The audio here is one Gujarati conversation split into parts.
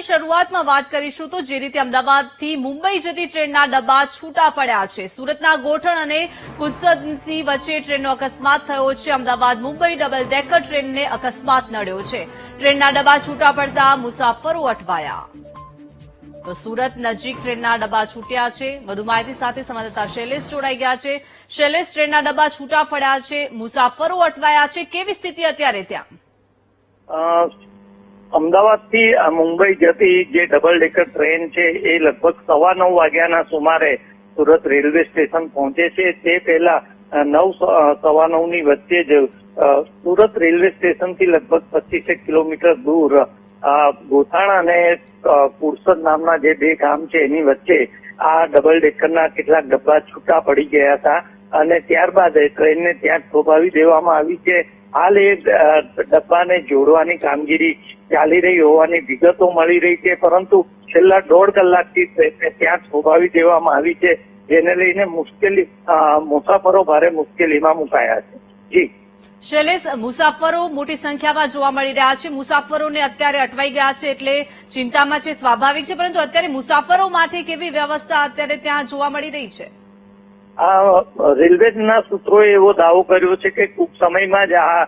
શરૂઆતમાં વાત કરીશું તો જે રીતે અમદાવાદથી મુંબઈ જતી ટ્રેનના ડબ્બા છૂટા પડ્યા છે. સુરતના ગોઠણ અને કુદસદની વચ્ચે ટ્રેનનો અકસ્માત થયો છે. અમદાવાદ મુંબઈ ડબલ ડેકર ટ્રેનને અકસ્માત નડ્યો છે. ટ્રેનના ડબ્બા છૂટા પડતા મુસાફરો અટવાયા. તો સુરત નજીક ટ્રેનના ડબ્બા છૂટ્યા છે. વધુ માહિતી સાથે સંવાદદાતા શૈલેષ જોડાઈ ગયા છે. શૈલેષ, ટ્રેનના ડબ્બા છૂટા પડ્યા છે, મુસાફરો અટવાયા છે, કેવી સ્થિતિ અત્યારે ત્યાં? અમદાવાદથી મુંબઈ જતી જે ડબલ ડેકર ટ્રેન છે એ લગભગ 9:15 વાગ્યાના સુમારે સુરત રેલવે સ્ટેશન પહોંચે છે. તે પહેલા 9:15 ની વચ્ચે જ સુરત રેલવે સ્ટેશનથી લગભગ 25 કિલોમીટર દૂર ગોથાણ અને કુરસદ નામના જે બે ગામ છે એની વચ્ચે આ ડબલ ડેકરના કેટલાક ડબ્બા છૂટા પડી ગયા હતા અને ત્યારબાદ ટ્રેનને ત્યાં થોભાવી દેવામાં આવી છે. હાલ એ ડબ્બાને જોડવાની કામગીરી ચાલી રહી હોવાની વિગતો મળી રહી છે, પરંતુ છેલ્લા 1.5 કલાકથી ટ્રેનને ત્યાં થોભાવી દેવામાં આવી છે, જેને લઈને મુસાફરો ભારે મુશ્કેલીમાં મુકાયા છે. જી શૈલેષ, મુસાફરો મોટી સંખ્યામાં જોવા મળી રહ્યા છે. મુસાફરોને અત્યારે અટવાઈ ગયા છે એટલે ચિંતામાં છે, સ્વાભાવિક છે, પરંતુ અત્યારે મુસાફરો માટે કેવી વ્યવસ્થા અત્યારે ત્યાં જોવા મળી રહી છે? રેલવેના સૂત્રોએ એવો દાવો કર્યો છે કે ટૂંક સમયમાં જ આ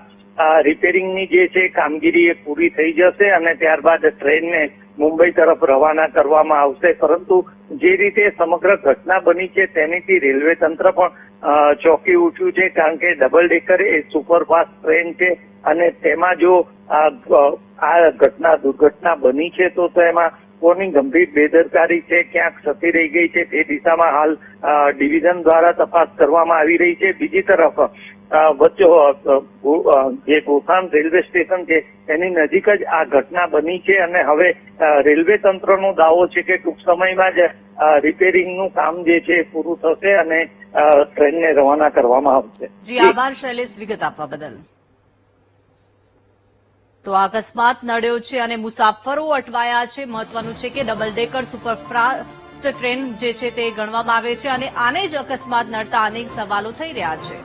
રિપેરિંગની જે છે કામગીરી એ પૂરી થઈ જશે અને ત્યારબાદ ટ્રેનને મુંબઈ તરફ રવાના કરવામાં આવશે. પરંતુ જે રીતે સમગ્ર ઘટના બની છે તેનીથી રેલવે તંત્ર પણ ચોંકી ઉઠ્યું છે, કારણ કે ડબલ ડેકર એ સુપરફાસ્ટ ટ્રેન છે અને તેમાં જો આ દુર્ઘટના બની છે તો તેમાં કોની ગંભીર બેદરકારી છે, ક્યાંક ક્ષતિ રહી ગઈ છે, તે દિશામાં હાલ ડિવિઝન દ્વારા તપાસ કરવામાં આવી રહી છે. બીજી તરફ જે ગોથાણ રેલવે સ્ટેશન છે એની નજીક જ આ ઘટના બની છે અને હવે રેલવે તંત્રનો દાવો છે કે ટૂંક સમયમાં જ રિપેરિંગનું કામ જે છે પૂરું થશે અને ટ્રેનને રવાના કરવામાં આવશે. જી આભાર શૈલેષ, વિગત આપવા બદલ. તો અકસ્માત નડ્યો છે અને મુસાફરો અટવાયા છે. મહત્વનું છે કે ડબલ ડેકર સુપરફાસ્ટ ટ્રેન જે છે તે ગણવામાં આવે છે અને આને જ અકસ્માત નડતા અનેક સવાલો થઈ રહ્યા છે.